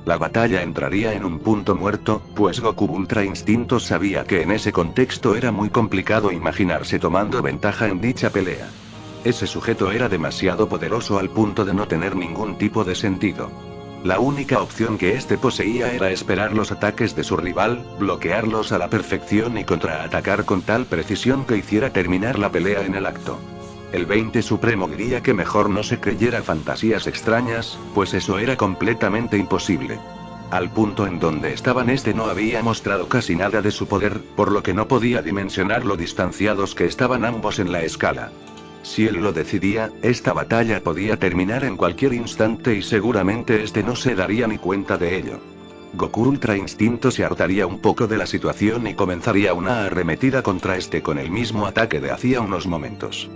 La batalla entraría en un punto muerto, pues Goku Ultra Instinto sabía que en ese contexto era muy complicado imaginarse tomando ventaja en dicha pelea. Ese sujeto era demasiado poderoso al punto de no tener ningún tipo de sentido. La única opción que este poseía era esperar los ataques de su rival, bloquearlos a la perfección y contraatacar con tal precisión que hiciera terminar la pelea en el acto. El 20 Supremo diría que mejor no se creyera fantasías extrañas, pues eso era completamente imposible. Al punto en donde estaban este no había mostrado casi nada de su poder, por lo que no podía dimensionar lo distanciados que estaban ambos en la escala. Si él lo decidía, esta batalla podía terminar en cualquier instante y seguramente este no se daría ni cuenta de ello. Goku Ultra Instinto se hartaría un poco de la situación y comenzaría una arremetida contra este con el mismo ataque de hacía unos momentos.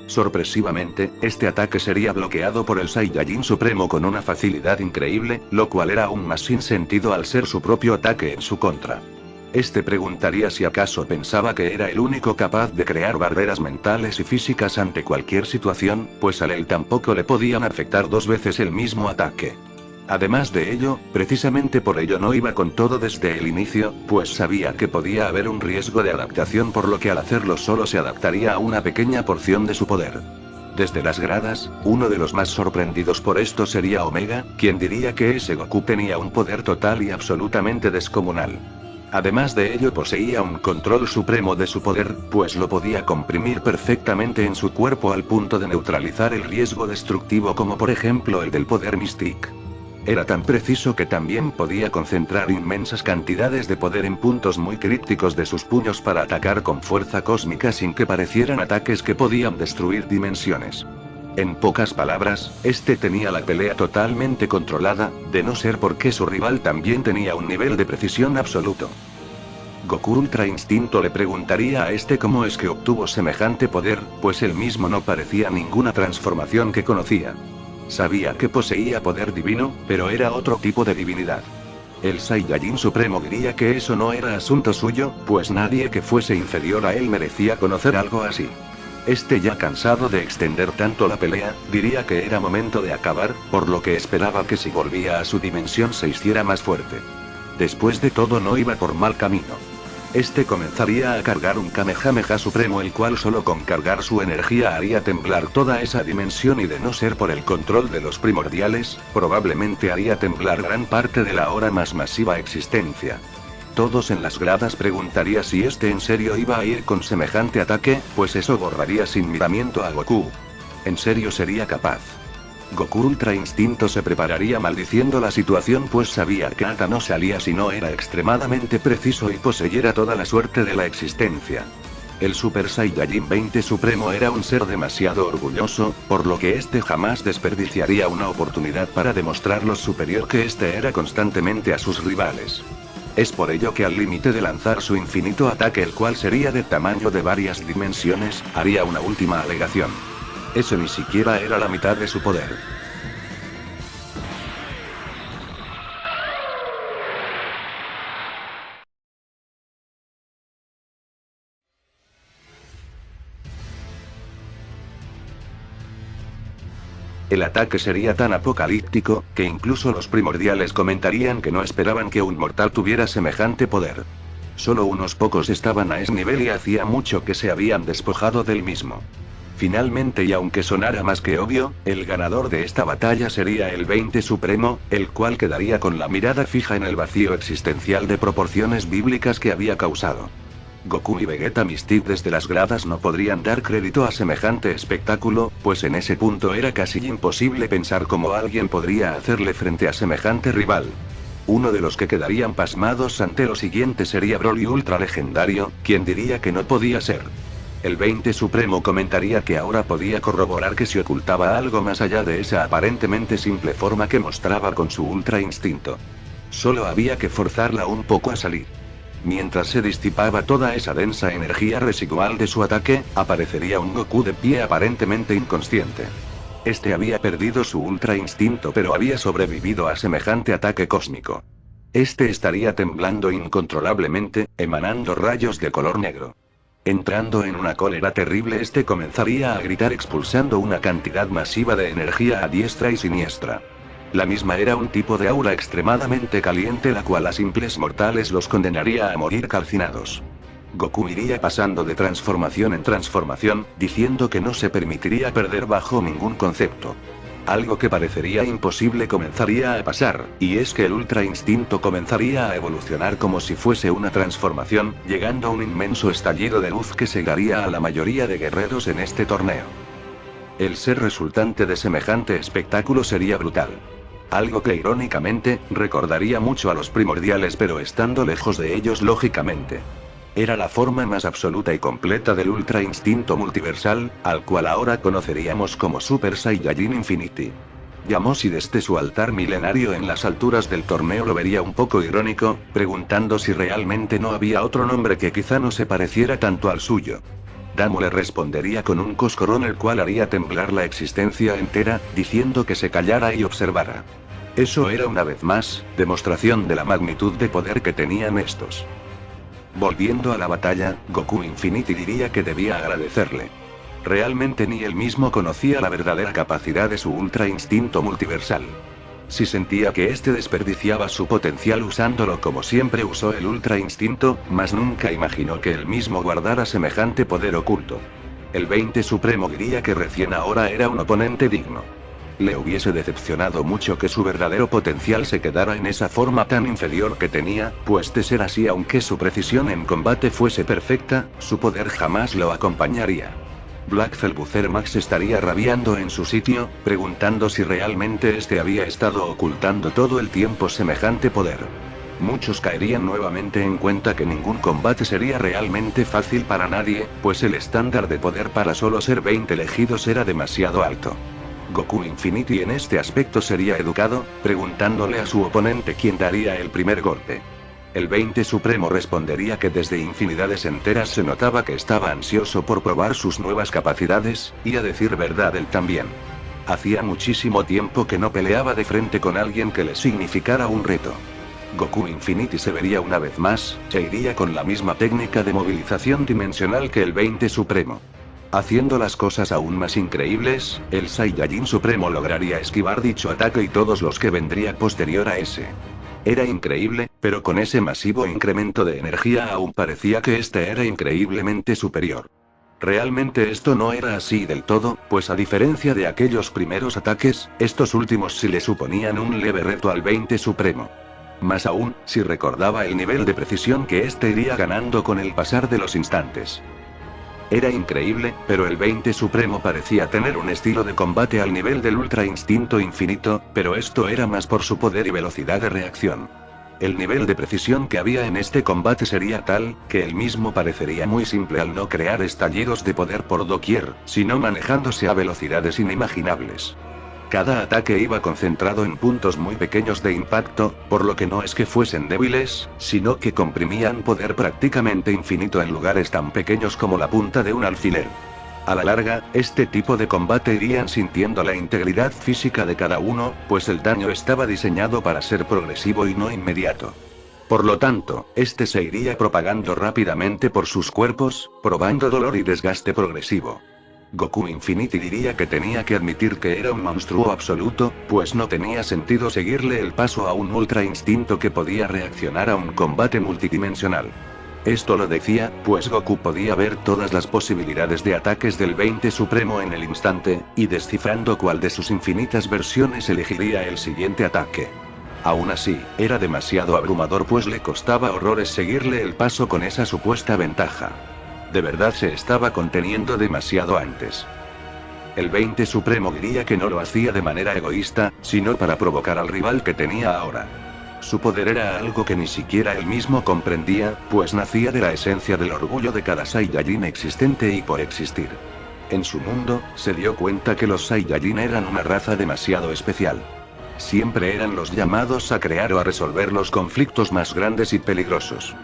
Sorpresivamente, este ataque sería bloqueado por el Saiyajin Supremo con una facilidad increíble, lo cual era aún más sin sentido al ser su propio ataque en su contra. Este preguntaría si acaso pensaba que era el único capaz de crear barreras mentales y físicas ante cualquier situación, pues a él tampoco le podían afectar dos veces el mismo ataque. Además de ello, precisamente por ello no iba con todo desde el inicio, pues sabía que podía haber un riesgo de adaptación por lo que al hacerlo solo se adaptaría a una pequeña porción de su poder. Desde las gradas, uno de los más sorprendidos por esto sería Omega, quien diría que ese Goku tenía un poder total y absolutamente descomunal. Además de ello poseía un control supremo de su poder, pues lo podía comprimir perfectamente en su cuerpo al punto de neutralizar el riesgo destructivo como por ejemplo el del poder Mystic. Era tan preciso que también podía concentrar inmensas cantidades de poder en puntos muy críticos de sus puños para atacar con fuerza cósmica sin que parecieran ataques que podían destruir dimensiones. En pocas palabras, este tenía la pelea totalmente controlada, de no ser porque su rival también tenía un nivel de precisión absoluto. Goku Ultra Instinto le preguntaría a este cómo es que obtuvo semejante poder, pues él mismo no parecía ninguna transformación que conocía. Sabía que poseía poder divino, pero era otro tipo de divinidad. El Saiyajin Supremo diría que eso no era asunto suyo, pues nadie que fuese inferior a él merecía conocer algo así. Este, ya cansado de extender tanto la pelea, diría que era momento de acabar, por lo que esperaba que si volvía a su dimensión se hiciera más fuerte. Después de todo no iba por mal camino. Este comenzaría a cargar un Kamehameha Supremo, el cual solo con cargar su energía haría temblar toda esa dimensión y de no ser por el control de los primordiales, probablemente haría temblar gran parte de la ahora más masiva existencia. Todos en las gradas preguntaría si este en serio iba a ir con semejante ataque, pues eso borraría sin miramiento a Goku. ¿En serio sería capaz? Goku Ultra Instinto se prepararía maldiciendo la situación, pues sabía que Ata no salía si no era extremadamente preciso y poseyera toda la suerte de la existencia. El Super Saiyajin 20 Supremo era un ser demasiado orgulloso, por lo que este jamás desperdiciaría una oportunidad para demostrar lo superior que este era constantemente a sus rivales. Es por ello que al límite de lanzar su infinito ataque, el cual sería de tamaño de varias dimensiones, haría una última alegación. Eso ni siquiera era la mitad de su poder. El ataque sería tan apocalíptico, que incluso los primordiales comentarían que no esperaban que un mortal tuviera semejante poder. Solo unos pocos estaban a ese nivel y hacía mucho que se habían despojado del mismo. Finalmente, y aunque sonara más que obvio, el ganador de esta batalla sería el 20 Supremo, el cual quedaría con la mirada fija en el vacío existencial de proporciones bíblicas que había causado. Goku y Vegeta Mystic desde las gradas no podrían dar crédito a semejante espectáculo, pues en ese punto era casi imposible pensar cómo alguien podría hacerle frente a semejante rival. Uno de los que quedarían pasmados ante lo siguiente sería Broly Ultra Legendario, quien diría que no podía ser. El 20 Supremo comentaría que ahora podía corroborar que se ocultaba algo más allá de esa aparentemente simple forma que mostraba con su Ultra Instinto. Solo había que forzarla un poco a salir. Mientras se disipaba toda esa densa energía residual de su ataque, aparecería un Goku de pie aparentemente inconsciente. Este había perdido su Ultra Instinto pero había sobrevivido a semejante ataque cósmico. Este estaría temblando incontrolablemente, emanando rayos de color negro. Entrando en una cólera terrible, este comenzaría a gritar expulsando una cantidad masiva de energía a diestra y siniestra. La misma era un tipo de aura extremadamente caliente la cual a simples mortales los condenaría a morir calcinados. Goku iría pasando de transformación en transformación, diciendo que no se permitiría perder bajo ningún concepto. Algo que parecería imposible comenzaría a pasar, y es que el Ultra Instinto comenzaría a evolucionar como si fuese una transformación, llegando a un inmenso estallido de luz que cegaría a la mayoría de guerreros en este torneo. El ser resultante de semejante espectáculo sería brutal. Algo que irónicamente, recordaría mucho a los primordiales pero estando lejos de ellos lógicamente. Era la forma más absoluta y completa del Ultra Instinto multiversal, al cual ahora conoceríamos como Super Saiyajin Infinity. Yamoshi desde su altar milenario en las alturas del torneo lo vería un poco irónico, preguntando si realmente no había otro nombre que quizá no se pareciera tanto al suyo. Damo le respondería con un coscorrón el cual haría temblar la existencia entera, diciendo que se callara y observara. Eso era una vez más, demostración de la magnitud de poder que tenían estos. Volviendo a la batalla, Goku Infinity diría que debía agradecerle. Realmente ni él mismo conocía la verdadera capacidad de su Ultra Instinto multiversal. Si sentía que este desperdiciaba su potencial usándolo como siempre usó el Ultra Instinto, mas nunca imaginó que él mismo guardara semejante poder oculto. El 20 Supremo diría que recién ahora era un oponente digno. Le hubiese decepcionado mucho que su verdadero potencial se quedara en esa forma tan inferior que tenía, pues de ser así aunque su precisión en combate fuese perfecta, su poder jamás lo acompañaría. Black Felbucer Max estaría rabiando en su sitio, preguntando si realmente este había estado ocultando todo el tiempo semejante poder. Muchos caerían nuevamente en cuenta que ningún combate sería realmente fácil para nadie, pues el estándar de poder para solo ser 20 elegidos era demasiado alto. Goku Infinity en este aspecto sería educado, preguntándole a su oponente quién daría el primer golpe. El 20 Supremo respondería que desde infinidades enteras se notaba que estaba ansioso por probar sus nuevas capacidades, y a decir verdad él también. Hacía muchísimo tiempo que no peleaba de frente con alguien que le significara un reto. Goku Infinity se vería una vez más, e iría con la misma técnica de movilización dimensional que el 20 Supremo. Haciendo las cosas aún más increíbles, el Saiyajin Supremo lograría esquivar dicho ataque y todos los que vendría posterior a ese. Era increíble, pero con ese masivo incremento de energía aún parecía que este era increíblemente superior. Realmente esto no era así del todo, pues a diferencia de aquellos primeros ataques, estos últimos sí le suponían un leve reto al 20 Supremo. Más aún, si recordaba el nivel de precisión que este iría ganando con el pasar de los instantes. Era increíble, pero el 20 Supremo parecía tener un estilo de combate al nivel del Ultra Instinto Infinito, pero esto era más por su poder y velocidad de reacción. El nivel de precisión que había en este combate sería tal, que él mismo parecería muy simple al no crear estallidos de poder por doquier, sino manejándose a velocidades inimaginables. Cada ataque iba concentrado en puntos muy pequeños de impacto, por lo que no es que fuesen débiles, sino que comprimían poder prácticamente infinito en lugares tan pequeños como la punta de un alfiler. A la larga, este tipo de combate irían sintiendo la integridad física de cada uno, pues el daño estaba diseñado para ser progresivo y no inmediato. Por lo tanto, este se iría propagando rápidamente por sus cuerpos, probando dolor y desgaste progresivo. Goku Infinity diría que tenía que admitir que era un monstruo absoluto, pues no tenía sentido seguirle el paso a un Ultra Instinto que podía reaccionar a un combate multidimensional. Esto lo decía, pues Goku podía ver todas las posibilidades de ataques del 20 Supremo en el instante, y descifrando cuál de sus infinitas versiones elegiría el siguiente ataque. Aún así, era demasiado abrumador pues le costaba horrores seguirle el paso con esa supuesta ventaja. De verdad se estaba conteniendo demasiado antes. El 20 Supremo diría que no lo hacía de manera egoísta, sino para provocar al rival que tenía ahora. Su poder era algo que ni siquiera él mismo comprendía, pues nacía de la esencia del orgullo de cada Saiyajin existente y por existir. En su mundo, se dio cuenta que los Saiyajin eran una raza demasiado especial. Siempre eran los llamados a crear o a resolver los conflictos más grandes y peligrosos.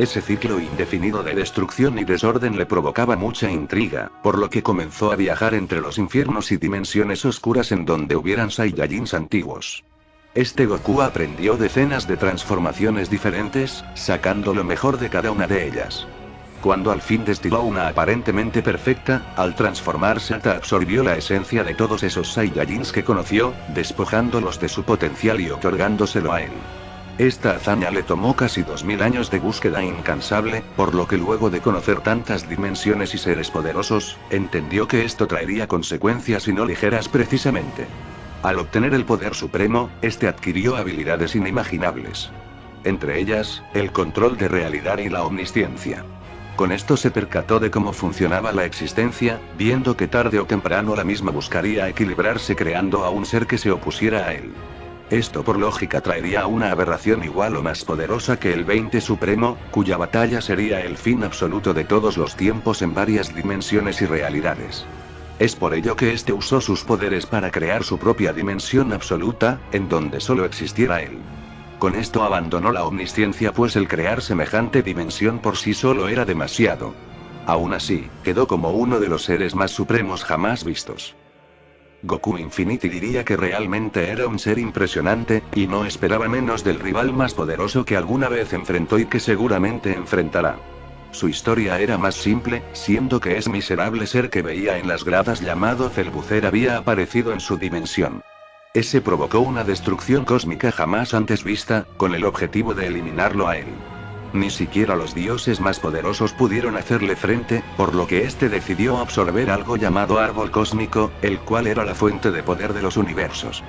Ese ciclo indefinido de destrucción y desorden le provocaba mucha intriga, por lo que comenzó a viajar entre los infiernos y dimensiones oscuras en donde hubieran Saiyajins antiguos. Este Goku aprendió decenas de transformaciones diferentes, sacando lo mejor de cada una de ellas. Cuando al fin destiló una aparentemente perfecta, al transformarse Ata absorbió la esencia de todos esos Saiyajins que conoció, despojándolos de su potencial y otorgándoselo a él. Esta hazaña le tomó casi 2000 años de búsqueda incansable, por lo que luego de conocer tantas dimensiones y seres poderosos, entendió que esto traería consecuencias y no ligeras precisamente. Al obtener el poder supremo, este adquirió habilidades inimaginables. Entre ellas, el control de realidad y la omnisciencia. Con esto se percató de cómo funcionaba la existencia, viendo que tarde o temprano la misma buscaría equilibrarse creando a un ser que se opusiera a él. Esto por lógica traería a una aberración igual o más poderosa que el 20 Supremo, cuya batalla sería el fin absoluto de todos los tiempos en varias dimensiones y realidades. Es por ello que este usó sus poderes para crear su propia dimensión absoluta, en donde solo existiera él. Con esto abandonó la omnisciencia pues el crear semejante dimensión por sí solo era demasiado. Aún así, quedó como uno de los seres más supremos jamás vistos. Goku Infinity diría que realmente era un ser impresionante, y no esperaba menos del rival más poderoso que alguna vez enfrentó y que seguramente enfrentará. Su historia era más simple, siendo que ese miserable ser que veía en las gradas llamado Celbucer había aparecido en su dimensión. Ese provocó una destrucción cósmica jamás antes vista, con el objetivo de eliminarlo a él. Ni siquiera los dioses más poderosos pudieron hacerle frente, por lo que este decidió absorber algo llamado árbol cósmico, el cual era la fuente de poder de los universos.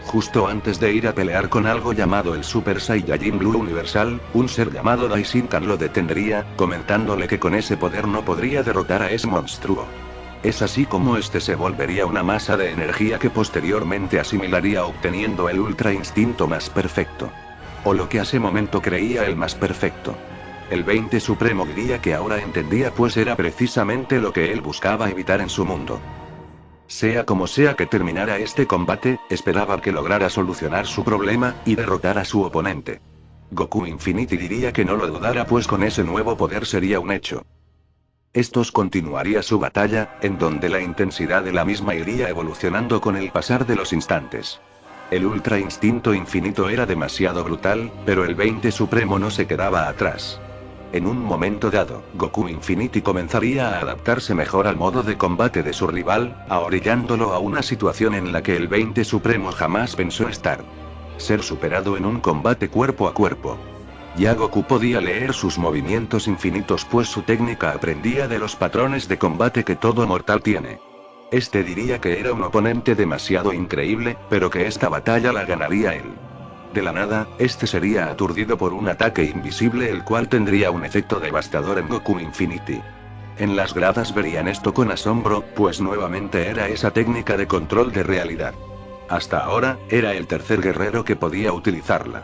Justo antes de ir a pelear con algo llamado el Super Saiyajin Blue Universal, un ser llamado Daishinkan lo detendría, comentándole que con ese poder no podría derrotar a ese monstruo. Es así como este se volvería una masa de energía que posteriormente asimilaría obteniendo el Ultra Instinto más perfecto. O lo que a ese momento creía el más perfecto. El 20 Supremo diría que ahora entendía pues era precisamente lo que él buscaba evitar en su mundo. Sea como sea que terminara este combate, esperaba que lograra solucionar su problema, y derrotar a su oponente. Goku Infinity diría que no lo dudara pues con ese nuevo poder sería un hecho. Estos continuaría su batalla, en donde la intensidad de la misma iría evolucionando con el pasar de los instantes. El Ultra Instinto Infinito era demasiado brutal, pero el 20 Supremo no se quedaba atrás. En un momento dado, Goku Infinity comenzaría a adaptarse mejor al modo de combate de su rival, ahorillándolo a una situación en la que el 20 Supremo jamás pensó estar. Ser superado en un combate cuerpo a cuerpo. Ya Goku podía leer sus movimientos infinitos pues su técnica aprendía de los patrones de combate que todo mortal tiene. Este diría que era un oponente demasiado increíble, pero que esta batalla la ganaría él. De la nada, este sería aturdido por un ataque invisible el cual tendría un efecto devastador en Goku Infinity. En las gradas verían esto con asombro, pues nuevamente era esa técnica de control de realidad. Hasta ahora, era el tercer guerrero que podía utilizarla.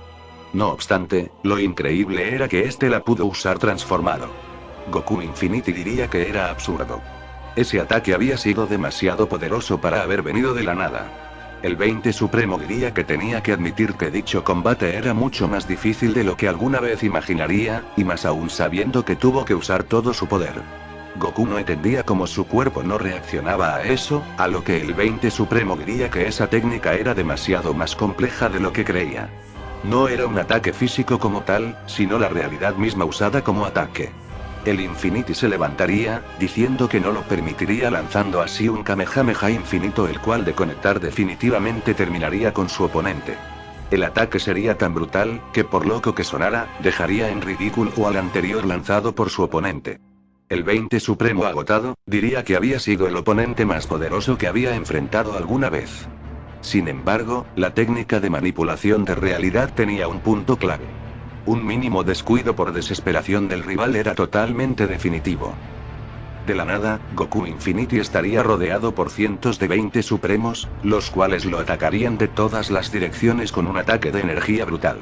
No obstante, lo increíble era que este la pudo usar transformado. Goku Infinity diría que era absurdo. Ese ataque había sido demasiado poderoso para haber venido de la nada. El 20 Supremo diría que tenía que admitir que dicho combate era mucho más difícil de lo que alguna vez imaginaría, y más aún sabiendo que tuvo que usar todo su poder. Goku no entendía cómo su cuerpo no reaccionaba a eso, a lo que el 20 Supremo diría que esa técnica era demasiado más compleja de lo que creía. No era un ataque físico como tal, sino la realidad misma usada como ataque. El Infinity se levantaría, diciendo que no lo permitiría lanzando así un Kamehameha infinito el cual de conectar definitivamente terminaría con su oponente. El ataque sería tan brutal, que por loco que sonara, dejaría en ridículo al anterior lanzado por su oponente. El 20 Supremo agotado, diría que había sido el oponente más poderoso que había enfrentado alguna vez. Sin embargo, la técnica de manipulación de realidad tenía un punto clave. Un mínimo descuido por desesperación del rival era totalmente definitivo. De la nada, Goku Infinity estaría rodeado por cientos de 20 supremos, los cuales lo atacarían de todas las direcciones con un ataque de energía brutal.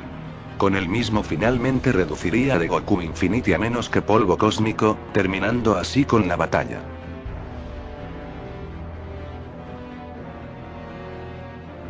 Con el mismo finalmente reduciría de Goku Infinity a menos que polvo cósmico, terminando así con la batalla.